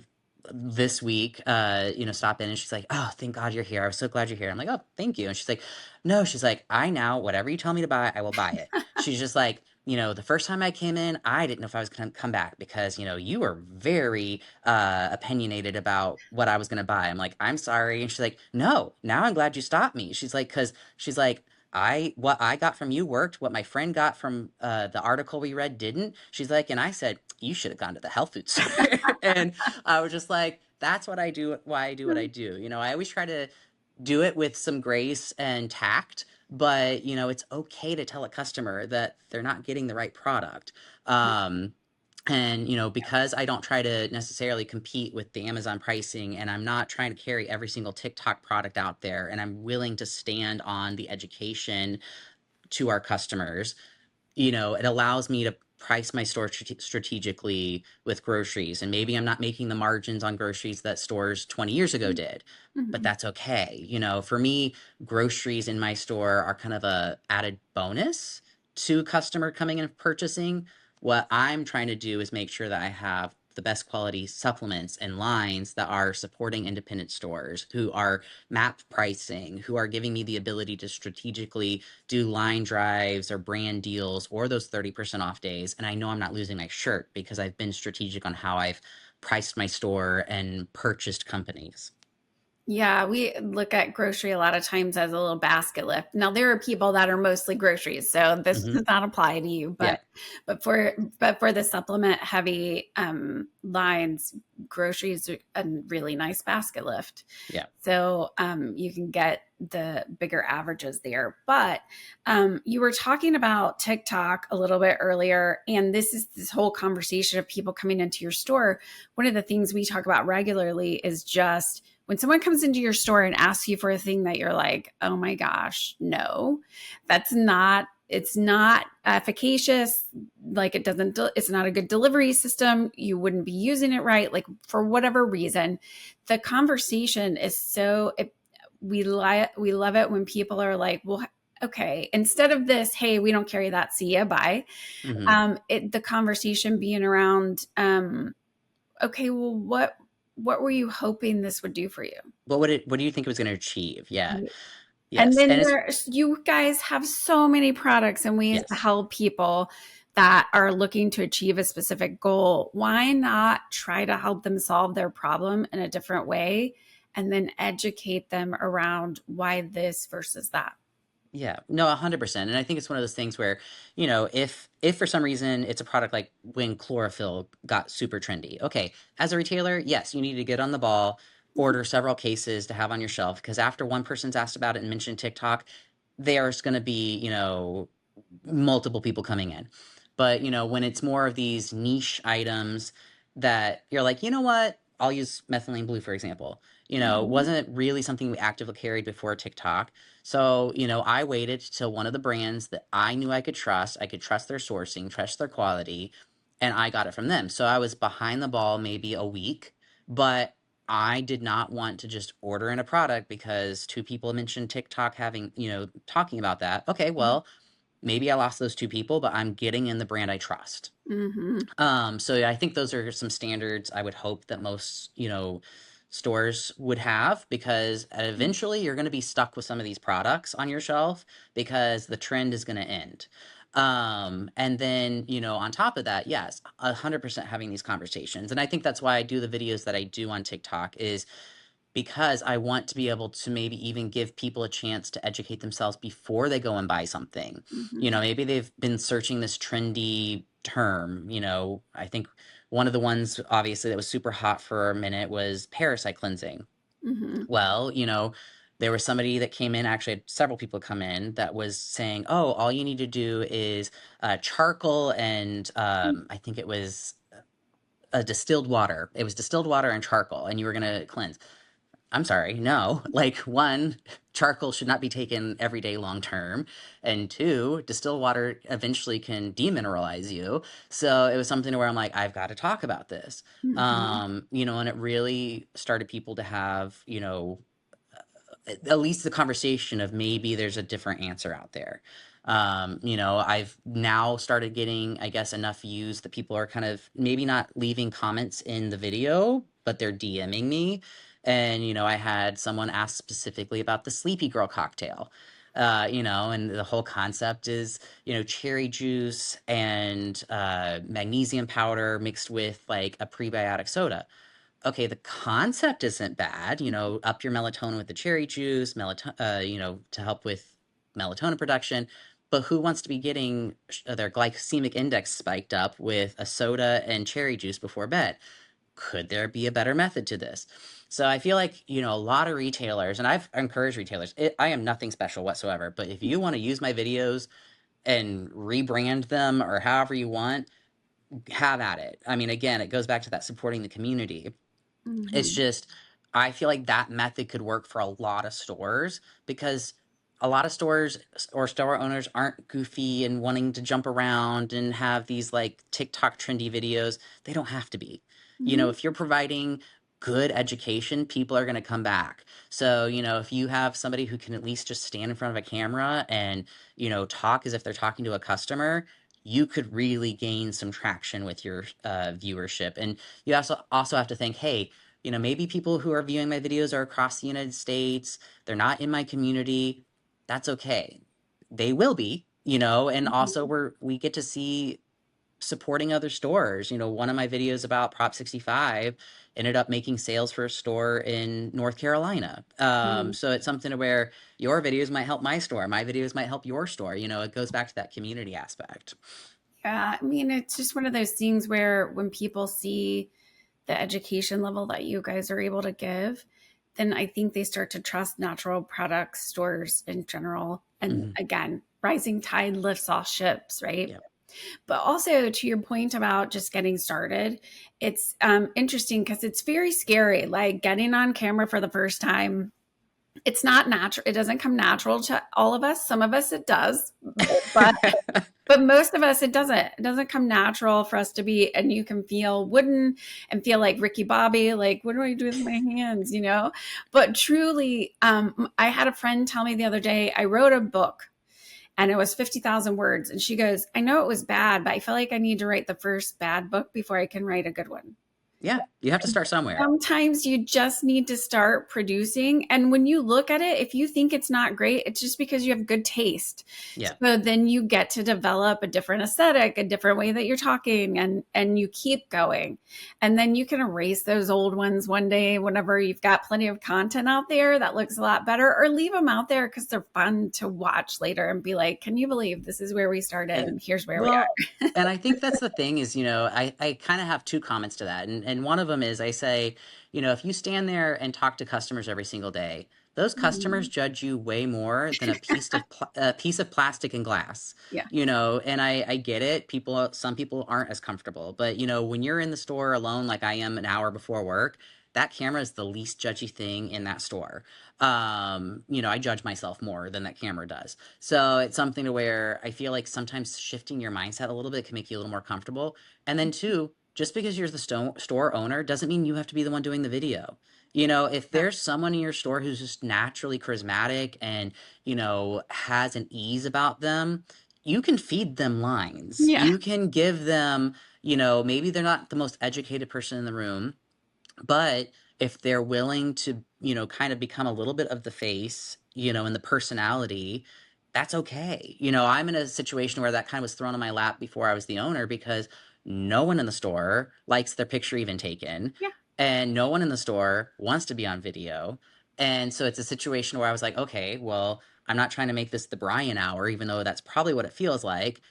this week, stop in and she's like, "Oh, thank God you're here. I'm so glad you're here." I'm like, "Oh, thank you." And she's like, "No," she's like, "I now, whatever you tell me to buy, I will buy it." She's just like, "The first time I came in, I didn't know if I was going to come back because, you were very opinionated about what I was going to buy." I'm like, "I'm sorry." And she's like, "No, now I'm glad you stopped me." She's like, "Cause she's like, what I got from you worked. What my friend got from the article we read didn't." She's like, "And I said you should have gone to the health food store." And I was just like, "That's what I do. Why I do what I do." I always try to do it with some grace and tact, but it's okay to tell a customer that they're not getting the right product. And because I don't try to necessarily compete with the Amazon pricing, and I'm not trying to carry every single TikTok product out there, and I'm willing to stand on the education to our customers, it allows me to price my store strategically with groceries. And maybe I'm not making the margins on groceries that stores 20 years ago did, but Mhm. that's okay. For me, groceries in my store are kind of a added bonus to customer coming and purchasing. What I'm trying to do is make sure that I have the best quality supplements and lines that are supporting independent stores who are map pricing, who are giving me the ability to strategically do line drives or brand deals or those 30% off days. And I know I'm not losing my shirt because I've been strategic on how I've priced my store and purchased companies. Yeah, we look at grocery a lot of times as a little basket lift. Now there are people that are mostly groceries, so this Hmm. does not apply to you, Yeah. but for the supplement heavy lines, groceries are a really nice basket lift. Yeah. So you can get the bigger averages there. But you were talking about TikTok a little bit earlier, and this is this whole conversation of people coming into your store. One of the things we talk about regularly is just when someone comes into your store and asks you for a thing that you're like, "Oh my gosh, no, that's not, it's not efficacious. Like it's not a good delivery system. You wouldn't be using it right. Like for whatever reason, the conversation is we love it when people are like, well, okay, instead of this, hey, we don't carry that. See ya, bye. Hmm. The conversation being around, okay, well, what were you hoping this would do for you? What do you think it was going to achieve? Yeah. Right. And Yes. then And it's, you guys have so many products and ways to yes. help people that are looking to achieve a specific goal. Why not try to help them solve their problem in a different way and then educate them around why this versus that? Yeah, no, 100%. And I think it's one of those things where, if for some reason it's a product like when chlorophyll got super trendy. Okay, as a retailer, yes, you need to get on the ball, order several cases to have on your shelf because after one person's asked about it and mentioned TikTok, there's going to be, multiple people coming in. But, when it's more of these niche items, that you're like, you know what? I'll use methylene blue, for example. Mhm. Wasn't really something we actively carried before TikTok. So, I waited till one of the brands that I knew I could trust their sourcing, trust their quality, and I got it from them. So I was behind the ball maybe a week, but I did not want to just order in a product because two people mentioned TikTok having, talking about that. Okay, well, maybe I lost those two people, but I'm getting in the brand I trust. Mhm. So yeah, I think those are some standards I would hope that most, stores would have, because eventually you're going to be stuck with some of these products on your shelf because the trend is going to end. And then, on top of that, yes, 100% having these conversations. And I think that's why I do the videos that I do on TikTok, is because I want to be able to maybe even give people a chance to educate themselves before they go and buy something. Mhm. Maybe they've been searching this trendy term. I think one of the ones obviously that was super hot for a minute was parasite cleansing. Mhm. Well, there was somebody that came in, actually had several people come in, that was saying, oh, all you need to do is charcoal and I think it was a distilled water. It was distilled water and charcoal, and you were going to cleanse. I'm sorry, no. Like, one, charcoal should not be taken every day long term. And two, distilled water eventually can demineralize you. So it was something where I'm like, I've got to talk about this. Mhm. And it really started people to have, at least the conversation of maybe there's a different answer out there. I've now started getting, I guess, enough views that people are kind of maybe not leaving comments in the video, but they're DMing me. And, I had someone ask specifically about the Sleepy Girl cocktail. And the whole concept is, cherry juice and magnesium powder mixed with like a prebiotic soda. Okay, the concept isn't bad, up your melatonin with the cherry juice, to help with melatonin production. But who wants to be getting their glycemic index spiked up with a soda and cherry juice before bed? Could there be a better method to this? So I feel like, a lot of retailers, and I've encouraged retailers, I am nothing special whatsoever, but if you want to use my videos and rebrand them or however you want, have at it. I mean, again, it goes back to that supporting the community. It's Mhm. just, I feel like that method could work for a lot of stores, because a lot of stores or store owners aren't goofy and wanting to jump around and have these like TikTok trendy videos. They don't have to be. Mhm. If you're providing good education, people are going to come back. So, if you have somebody who can at least just stand in front of a camera and, talk as if they're talking to a customer, you could really gain some traction with your viewership. And you also have to think, hey, maybe people who are viewing my videos are across the United States. They're not in my community. That's okay. They will be, and also Mhm. we get to see supporting other stores. One of my videos about Prop 65 ended up making sales for a store in North Carolina. Mhm. So it's something to where your videos might help my store, my videos might help your store. It goes back to that community aspect. Yeah, I mean, it's just one of those things where when people see the education level that you guys are able to give, then I think they start to trust natural products stores in general. And Hmm. again, rising tide lifts all ships, right? Yeah. But also to your point about just getting started, it's interesting because it's very scary. Like getting on camera for the first time, it's not natural. It doesn't come natural to all of us. Some of us it does, but but most of us it doesn't. It doesn't come natural for us to be. And you can feel wooden and feel like Ricky Bobby. Like, what do I do with my hands? But truly, I had a friend tell me the other day. I wrote a book and it was 50,000 words. And she goes, I know it was bad, but I feel like I need to write the first bad book before I can write a good one. Yeah. You have to start somewhere. Sometimes you just need to start producing. And when you look at it, if you think it's not great, it's just because you have good taste. Yeah. So then you get to develop a different aesthetic, a different way that you're talking, and you keep going. And then you can erase those old ones one day whenever you've got plenty of content out there that looks a lot better, or leave them out there because they're fun to watch later and be like, can you believe this is where we started And and here's where we well, are? and I think that's the thing is, I kind of have two comments to that. And one of them is I say, if you stand there and talk to customers every single day, those customers Mhm. judge you way more than a piece of plastic and glass. Yeah. And I get it. Some people aren't as comfortable, but when you're in the store alone, like I am an hour before work, that camera is the least judgy thing in that store. I judge myself more than that camera does. So it's something to where I feel like sometimes shifting your mindset a little bit can make you a little more comfortable. And then two, just because you're the store owner doesn't mean you have to be the one doing the video. If Yeah. there's someone in your store who's just naturally charismatic and, has an ease about them, you can feed them lines. Yeah. You can give them, maybe they're not the most educated person in the room, but if they're willing to, kind of become a little bit of the face, and the personality, that's okay. I'm in a situation where that kind of was thrown in my lap before I was the owner because no one in the store likes their picture even taken, Yeah. and no one in the store wants to be on video. And so it's a situation where I was like, okay, well, I'm not trying to make this the Brian hour, even though that's probably what it feels like.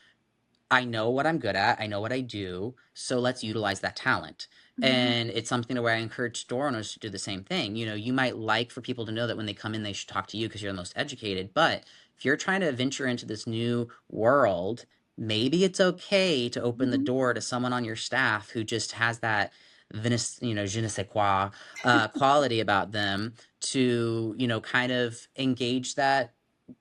I know what I'm good at. I know what I do. So let's utilize that talent. Mhm. And it's something to where I encourage store owners to do the same thing. You might like for people to know that when they come in, they should talk to you because you're the most educated. But if you're trying to venture into this new world, maybe it's okay to open the Mhm. door to someone on your staff who just has that je ne sais quoi quality about them to, kind of engage that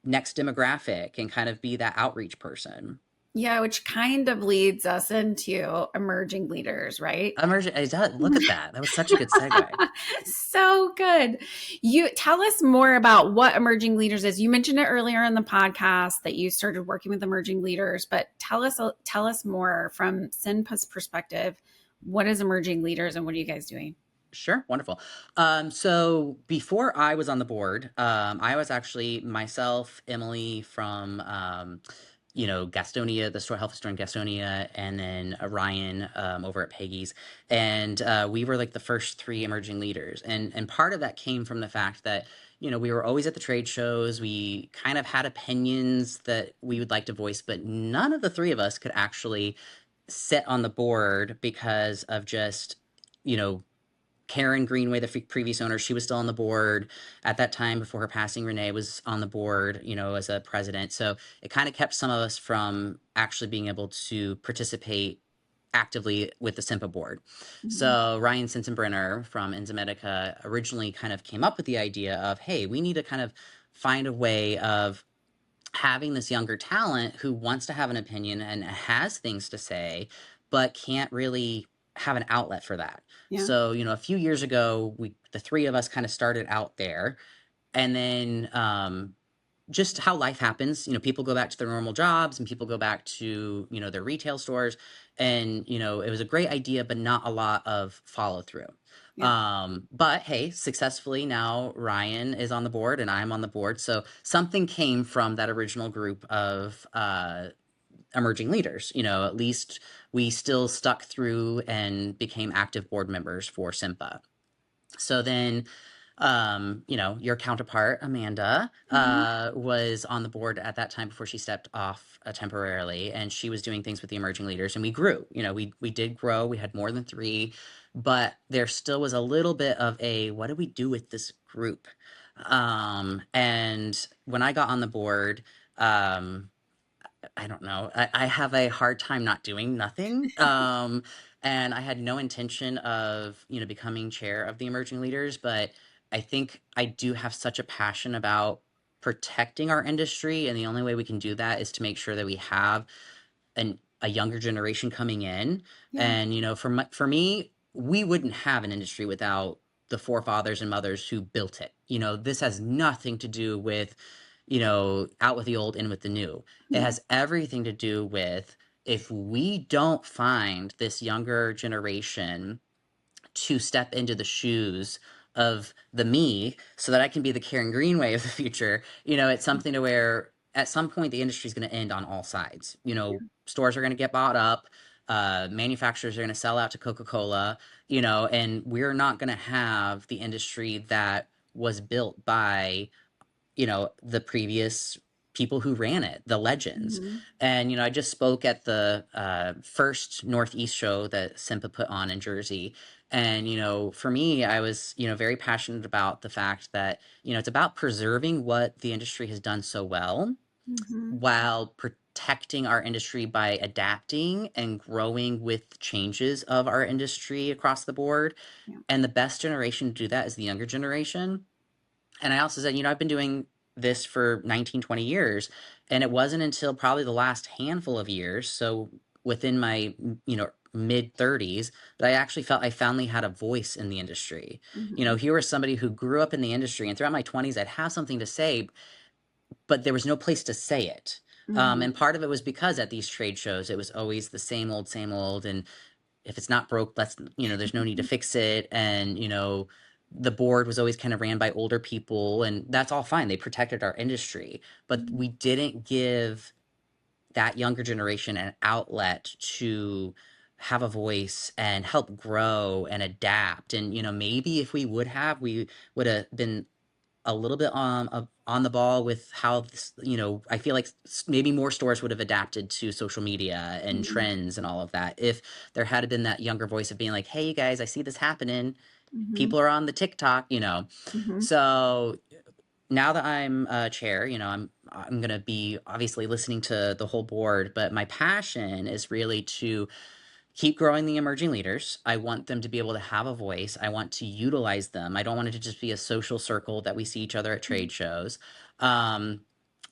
next demographic and kind of be that outreach person. Yeah, which kind of leads us into emerging leaders, right? Emergent it does, look at that. That was such a good segue. So good. You tell us more about what emerging leaders is. You mentioned it earlier in the podcast that you started working with emerging leaders, but tell us more from SENPA's perspective. What is emerging leaders and what are you guys doing? Sure, wonderful. So before I was on the board, I was actually myself, Emily from, Gastonia, the store health store in Gastonia, and then Ryan over at Peggy's, and we were like the first three emerging leaders, and part of that came from the fact that we were always at the trade shows. We kind of had opinions that we would like to voice, but none of the three of us could actually sit on the board because of just you know Karen Greenway, the previous owner, she was still on the board at that time before her passing. Renee was on the board, as a president. So it kind of kept some of us from actually being able to participate actively with the SEMPA board. Mhm. So Ryan Sensenbrenner from Enzymedica originally kind of came up with the idea of, hey, we need to kind of find a way of having this younger talent who wants to have an opinion and has things to say, but can't really have an outlet for that. Yeah. So, a few years ago, the three of us kind of started out there, and then just how life happens, people go back to their normal jobs and people go back to, their retail stores. And, it was a great idea, but not a lot of follow through. Yeah. But hey, successfully now Ryan is on the board and I'm on the board. So something came from that original group of emerging leaders. At least we still stuck through and became active board members for SIMPA. So then, your counterpart, Amanda, Mhm. was on the board at that time before she stepped off temporarily, and she was doing things with the emerging leaders, and we grew. We did grow. We had more than three, but there still was a little bit of a what do we do with this group? And when I got on the board, um, I don't know. I have a hard time not doing nothing. And I had no intention of, becoming chair of the emerging leaders, but I think I do have such a passion about protecting our industry. And the only way we can do that is to make sure that we have a younger generation coming in. Yeah. And, for me, we wouldn't have an industry without the forefathers and mothers who built it. This has nothing to do with, out with the old, in with the new. It Yeah. has everything to do with if we don't find this younger generation to step into the shoes of the me so that I can be the Karen Greenway of the future, it's something to where at some point the industry is going to end on all sides. Stores are going to get bought up, manufacturers are going to sell out to Coca-Cola, and we're not going to have the industry that was built by the previous people who ran it, the legends. Mhm. And, I just spoke at the first Northeast show that SEMPA put on in Jersey. And, for me, I was, very passionate about the fact that, it's about preserving what the industry has done so well Mm-hmm. while protecting our industry by adapting and growing with changes of our industry across the board. Yeah. And the best generation to do that is the younger generation. And I also said, I've been doing this for 19, 20 years. And it wasn't until probably the last handful of years, so within my, mid 30s, that I actually felt I finally had a voice in the industry. Mm-hmm. Here was somebody who grew up in the industry, and throughout my 20s, I'd have something to say, but there was no place to say it. Mm-hmm. And part of it was because at these trade shows, it was always the same old. And if it's not broke, there's no need to fix it. And, the board was always kind of ran by older people, and that's all fine. They protected our industry, but Mm-hmm. we didn't give that younger generation an outlet to have a voice and help grow and adapt. And, maybe if we would have been a little bit on the ball with how this, I feel like maybe more stores would have adapted to social media and Mm-hmm. trends and all of that if there had been that younger voice of being like, hey, you guys, I see this happening. Mm-hmm. People are on the TikTok. Mm-hmm. So now that I'm chair, I'm gonna be obviously listening to the whole board, but my passion is really to keep growing the emerging leaders. I want them to be able to have a voice. I want to utilize them. I don't want it to just be a social circle that we see each other at trade shows. Um,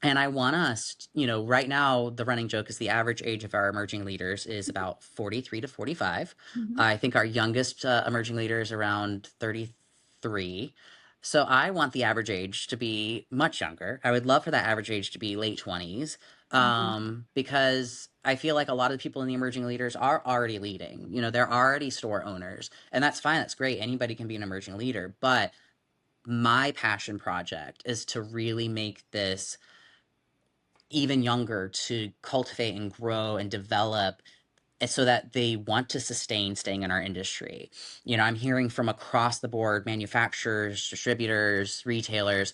and I want us, right now, the running joke is the average age of our emerging leaders is about 43 to 45. Mm-hmm. I think our youngest emerging leader is around 33. So I want the average age to be much younger. I would love for that average age to be late 20s, Mm-hmm. because I feel like a lot of the people in the emerging leaders are already leading. They're already store owners, and that's fine. That's great. Anybody can be an emerging leader. But my passion project is to really make this even younger, to cultivate and grow and develop so that they want to sustain staying in our industry. I'm hearing from across the board manufacturers, distributors, retailers.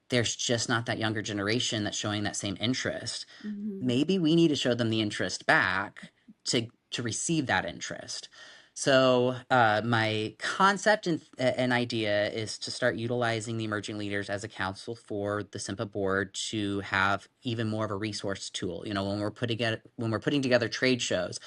There's just not that younger generation that's showing that same interest. Mm-hmm. Maybe we need to show them the interest back to receive that interest. So my concept and idea is to start utilizing the emerging leaders as a council for the SENPA board to have even more of a resource tool. When we're putting together trade shows,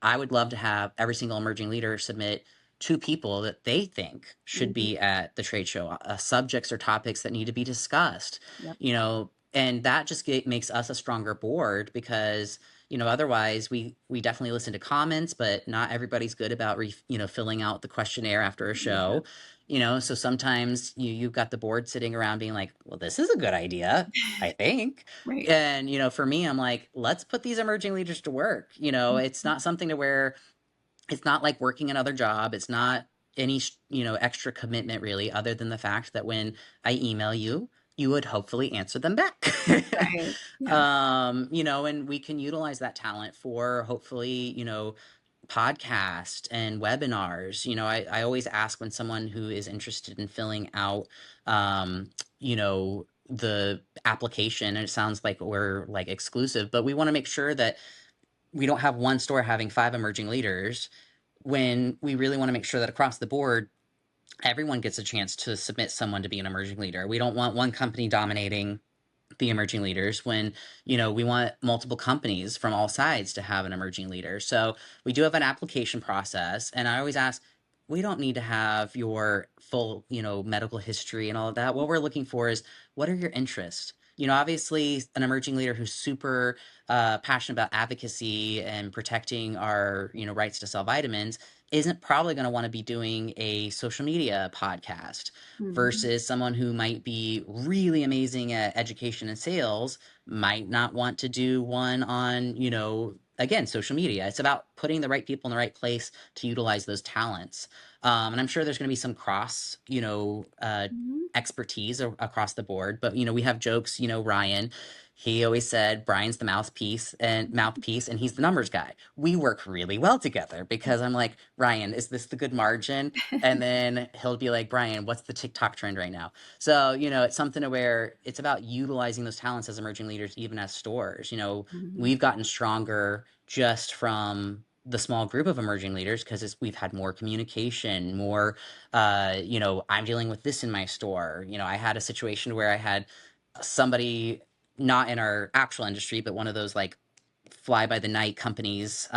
I would love to have every single emerging leader submit two people that they think should Mm-hmm. be at the trade show, subjects or topics that need to be discussed. Yep. And that just makes us a stronger board, because otherwise we definitely listen to comments, but not everybody's good about filling out the questionnaire after a Yeah. show. So sometimes you've got the board sitting around being like, well, this is a good idea, I think. Right. And for me, I'm like, let's put these emerging leaders to work. It's Mm-hmm. not something to where it's not like working another job. It's not any extra commitment really, other than the fact that when I email you, you would hopefully answer them back. Right. Yeah. And we can utilize that talent for hopefully, podcast and webinars. I always ask when someone who is interested in filling out, the application, and it sounds like we're like exclusive, but we want to make sure that we don't have one store having five emerging leaders, when we really want to make sure that across the board, everyone gets a chance to submit someone to be an emerging leader. We don't want one company dominating the emerging leaders, when we want multiple companies from all sides to have an emerging leader. So we do have an application process, and I always ask, we don't need to have your full medical history and all of that. What we're looking for is, what are your interests? Obviously an emerging leader who's super passionate about advocacy and protecting our rights to sell vitamins isn't probably going to want to be doing a social media podcast, Mm-hmm. versus someone who might be really amazing at education and sales might not want to do one on, again, social media. It's about putting the right people in the right place to utilize those talents. And I'm sure there's going to be some cross, Mm-hmm. expertise across the board. But, we have jokes, Ryan. He always said Brian's the mouthpiece, and he's the numbers guy. We work really well together, because I'm like, Ryan, is this the good margin? And then he'll be like, Brian, what's the TikTok trend right now? So, it's something to where it's about utilizing those talents as emerging leaders, even as stores. Mm-hmm. We've gotten stronger just from the small group of emerging leaders because we've had more communication, more, I'm dealing with this in my store. I had a situation where I had somebody not in our actual industry, but one of those like fly by the night companies,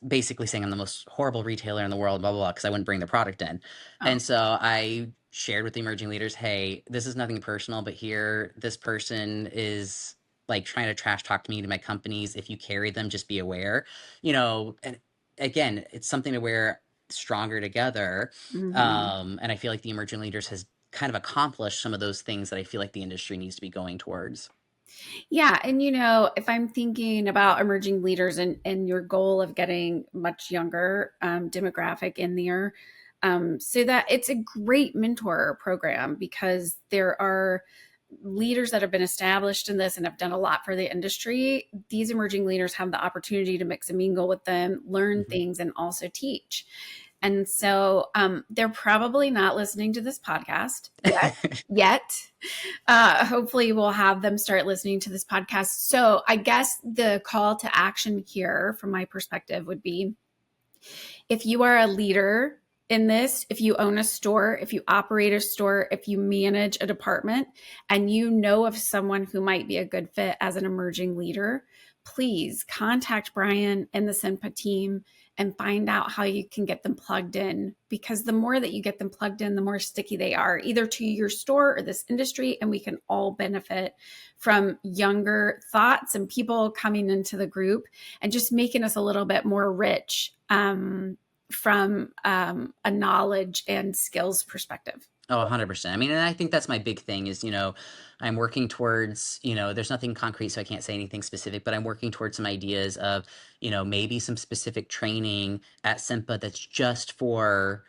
basically saying I'm the most horrible retailer in the world, blah, blah, blah, because I wouldn't bring the product in. Oh. And so I shared with the emerging leaders, hey, this is nothing personal, but here, this person is like trying to trash talk to me to my companies. If you carry them, just be aware, and again, it's something to wear stronger together. Hmm. And I feel like the emerging leaders has kind of accomplished some of those things that I feel like the industry needs to be going towards. Yeah. And, if I'm thinking about emerging leaders and your goal of getting much younger demographic in there, so that it's a great mentor program because there are leaders that have been established in this and have done a lot for the industry. These emerging leaders have the opportunity to mix and mingle with them, learn Mhm. things, and also teach. And so they're probably not listening to this podcast yet. Yet. Hopefully, we'll have them start listening to this podcast. So, I guess the call to action here, from my perspective, would be if you are a leader in this, if you own a store, if you operate a store, if you manage a department, and you know of someone who might be a good fit as an emerging leader, please contact Brian and the SENPA team and find out how you can get them plugged in. Because the more that you get them plugged in, the more sticky they are, either to your store or this industry. And we can all benefit from younger thoughts and people coming into the group and just making us a little bit more rich from a knowledge and skills perspective. Oh, 100%. I mean, and I think that's my big thing is, I'm working towards, there's nothing concrete, so I can't say anything specific, but I'm working towards some ideas of, maybe some specific training at SEMPA that's just for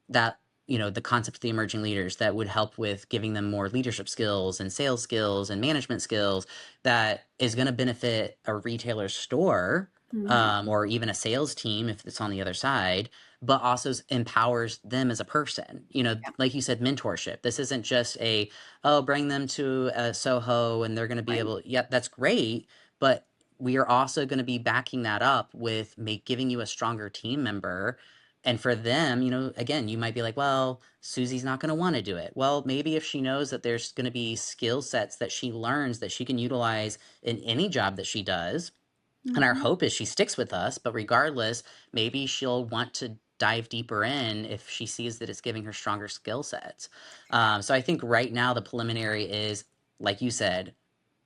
that, the concept of the emerging leaders that would help with giving them more leadership skills and sales skills and management skills that is going to benefit a retailer store, Mhm. or even a sales team if it's on the other side, but also empowers them as a person. Yeah. Like you said, mentorship. This isn't just oh, bring them to a Soho and they're going to be Right. able, yeah, that's great, but we are also going to be backing that up with giving you a stronger team member. And for them, again, you might be like, well, Susie's not going to want to do it. Well, maybe if she knows that there's going to be skill sets that she learns that she can utilize in any job that she does. And our Mhm. hope is she sticks with us, but regardless, maybe she'll want to dive deeper in if she sees that it's giving her stronger skill sets. So I think right now the preliminary is, like you said,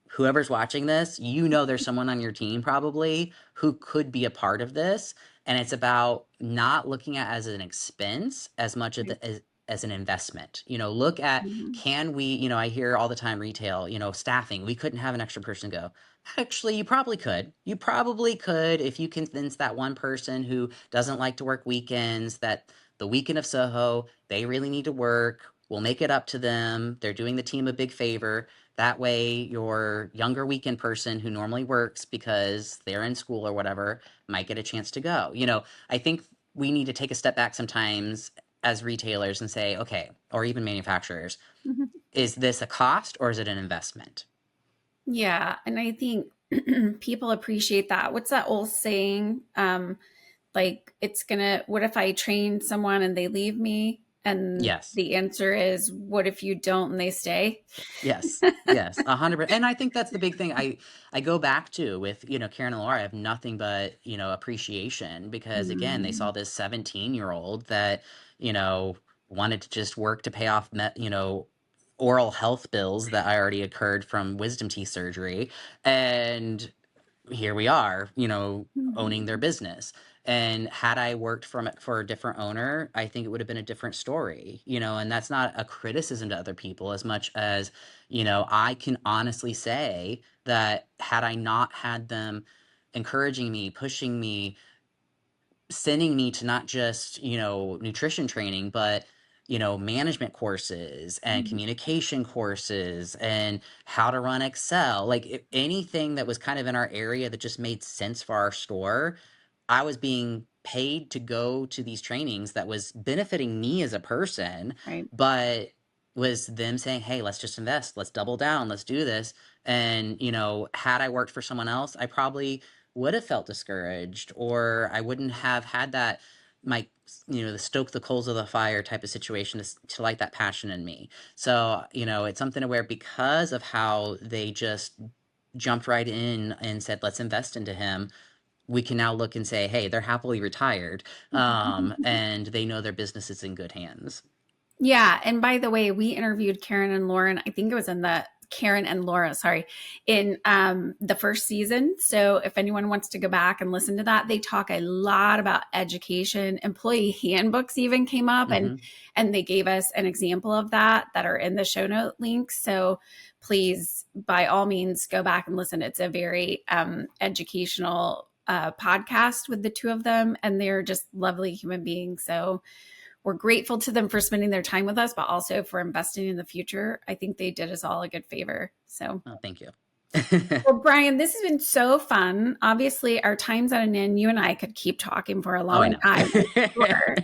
whoever's watching this, there's someone on your team probably who could be a part of this. And it's about not looking at it as an expense as much Right. as an investment. Look at, Mhm. can we, I hear all the time retail, staffing, we couldn't have an extra person go. Actually, you probably could. You probably could if you convince that one person who doesn't like to work weekends that the weekend of Soho, they really need to work. We'll make it up to them. They're doing the team a big favor. That way, your younger weekend person who normally works because they're in school or whatever might get a chance to go. I think we need to take a step back sometimes as retailers and say, okay, or even manufacturers, Mhm. is this a cost or is it an investment? Yeah, and I think people appreciate that. What's that old saying? Like, it's gonna, what if I train someone and they leave me? And Yes. the answer is, what if you don't and they stay? Yes. Yes. 100%. And I think that's the big thing I go back to with, Karen and Laura. I have nothing but, appreciation because again, they saw Mhm. this 17-year-old that, you know, wanted to just work to pay off, oral health bills that I already occurred from wisdom teeth surgery. And here we are, owning their Mhm. business. And had I worked for a different owner, I think it would have been a different story, and that's not a criticism to other people as much as, I can honestly say that had I not had them encouraging me, pushing me, sending me to not just, nutrition training, but, management courses and Mhm. communication courses and how to run Excel, like anything that was kind of in our area that just made sense for our store. I was being paid to go to these trainings that was benefiting me as a person, Right. but was them saying, hey, let's just invest, let's double down, let's do this. And, had I worked for someone else, I probably would have felt discouraged, or I wouldn't have had that, my, the stoke the coals of the fire type of situation to light that passion in me. So, it's something where, because of how they just jumped right in and said, let's invest into him, we can now look and say, hey, they're happily retired, and they know their business is in good hands. Yeah. And by the way, we interviewed Karen and Lauren. I think it was in the Karen and Laura, sorry, in the first season. So if anyone wants to go back and listen to that, they talk a lot about education. Employee handbooks even came up, Mm-hmm. and they gave us an example of that are in the show note links. So please, by all means, go back and listen. It's a very educational podcast with the two of them, and they're just lovely human beings. So we're grateful to them for spending their time with us, but also for investing in the future. I think they did us all a good favor. So, Oh, thank you. well, Brian, this has been so fun. Obviously, our time's at an end. You and I could keep talking for a Oh, I long know. time. Sure.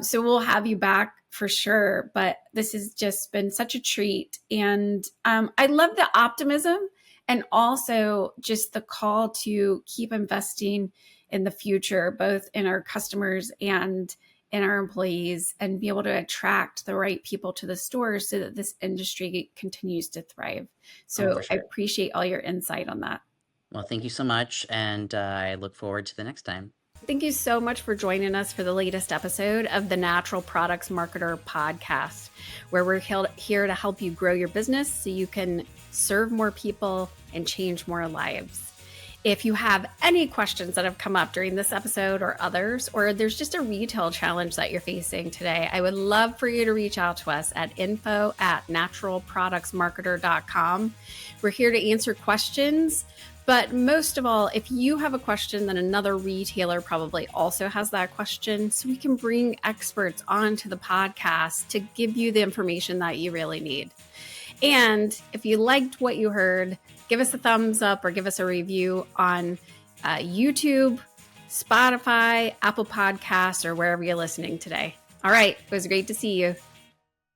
So we'll have you back for sure. But this has just been such a treat. And I love the optimism, and also just the call to keep investing in the future, both in our customers and in our employees, and be able to attract the right people to the stores so that this industry continues to thrive. Oh, for So I sure. appreciate all your insight on that. Well, thank you so much, and I look forward to the next time. Thank you so much for joining us for the latest episode of the Natural Products Marketer podcast, where we're here to help you grow your business so you can serve more people and change more lives. If you have any questions that have come up during this episode or others, or there's just a retail challenge that you're facing today, I would love for you to reach out to us at info@naturalproductsmarketer.com. We're here to answer questions. But most of all, if you have a question, then another retailer probably also has that question. So we can bring experts onto the podcast to give you the information that you really need. And if you liked what you heard, give us a thumbs up or give us a review on YouTube, Spotify, Apple Podcasts, or wherever you're listening today. All right. It was great to see you.